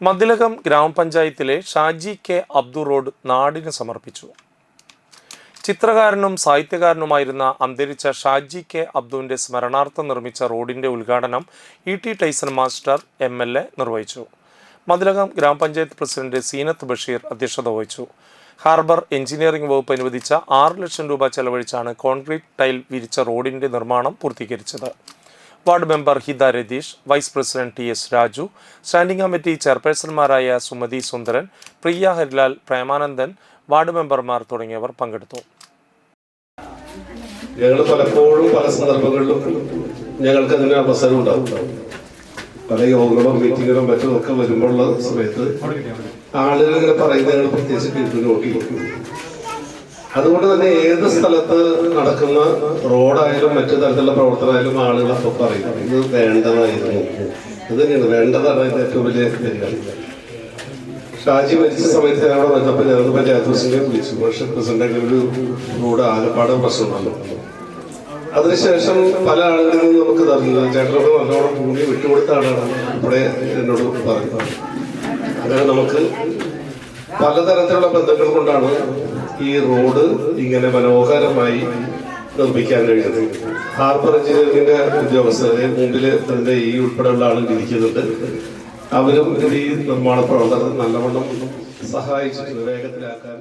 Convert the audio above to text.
മതിലകം ഗ്രാമപഞ്ചായത്തിലെ Shaji K Abdu road നാടിന് സമർപ്പിച്ചു. ചിത്രകാരനും സാഹിത്യകാരനുമായിരുന്ന അന്തരിച്ച ഷാജി കെ അബ്ദുവിൻ്റെ സ്മരണാർത്ഥം നിർമ്മിച്ച റോഡിൻ്റെ ഉദ്ഘാടനം ഇ.ടി. ടൈസൺ മാസ്റ്റർ MLA നിർവഹിച്ചു. മതിലകം ഗ്രാമപഞ്ചായത്ത് പ്രസിഡന്റ് സീനത്ത് ബഷീർ അധ്യക്ഷത വഹിച്ചു. ഹാർബർ എഞ്ചിനീയറിംഗ് വകുപ്പ് അനുവദിച്ച 6 ലക്ഷം രൂപ ചെലവഴിച്ചാണ് കോൺക്രീറ്റ് ടൈൽ വിരിച്ച റോഡിൻ്റെ നിർമ്മാണം പൂർത്തീകരിച്ചത്. Ward member Hitha Ratheesh, vice president TS Raju, standing committee ചെയർപേഴ്സൺമാരായ സുമതി സുന്ദരൻ, പ്രിയ ഹരിലാൽ, പ്രേമാനന്ദൻ, വാർഡ് മെമ്പർമാർ തുടങ്ങിയവർ പങ്കെടുത്തു. ഞങ്ങൾ പലപ്പോഴും പല സന്ദർഭങ്ങളിലും ഞങ്ങൾക്ക് അതിന് അവസരം ഉണ്ടാവും. പല യോഗങ്ങളും മീറ്റിങ്ങുകളും മറ്റും ഒക്കെ വരുമ്പോഴുള്ള സമയത്ത് ആളുകൾ ഇങ്ങനെ പറയുന്നത് ഞങ്ങൾ പ്രത്യേകിച്ച് കേട്ടു നോക്കി. അതുകൊണ്ട് തന്നെ ഏത് സ്ഥലത്ത് നടക്കുന്ന റോഡായാലും മറ്റു തരത്തിലുള്ള പ്രവർത്തനമായാലും ആളുകളൊക്കെ പറയും ഇത് വേണ്ടതായിരുന്നു, അത് തന്നെയാണ് വേണ്ടതാണ്. ഇത് ഏറ്റവും വലിയ കാര്യമാണ്. ഷാജി മരിച്ച സമയത്ത് ഞാൻ അവിടെ വന്നപ്പോൾ ഞങ്ങൾ പഞ്ചായത്ത് പ്രസിഡന്റിനെ വിളിച്ചു. പക്ഷെ പ്രസിഡന്റ് ഒരു റോഡ് ആകപ്പാട് പ്രശ്നമുണ്ടല്ലോ. അതിനുശേഷം പല ആളുകളിൽ നിന്നും നമുക്ക് തരുന്നത് ചേട്ടനൊക്കെ നല്ലോണം ഭൂമി വിട്ടുകൊടുത്ത ആളാണ് ഇവിടെ എന്നോട് പറഞ്ഞു. അങ്ങനെ നമുക്ക് പലതരത്തിലുള്ള ബന്ധങ്ങൾ കൊണ്ടാണ് ഈ റോഡ് ഇങ്ങനെ മനോഹരമായി നിർമ്മിക്കാൻ കഴിയുന്നത്. ഹാർബർ എഞ്ചിനീയറിംഗിന്റെ ഉദ്യോഗസ്ഥരെ മുമ്പിൽ അതിന്റെ ഈ ഉൾപ്പെടെയുള്ള ആളുകൾ ഇരിക്കുന്നുണ്ട്. അവരും ഈ നിർമ്മാണ പ്രവർത്തനം നല്ലവണ്ണം സഹായിച്ചിട്ടുണ്ട് വേഗത്തിലാക്കാൻ.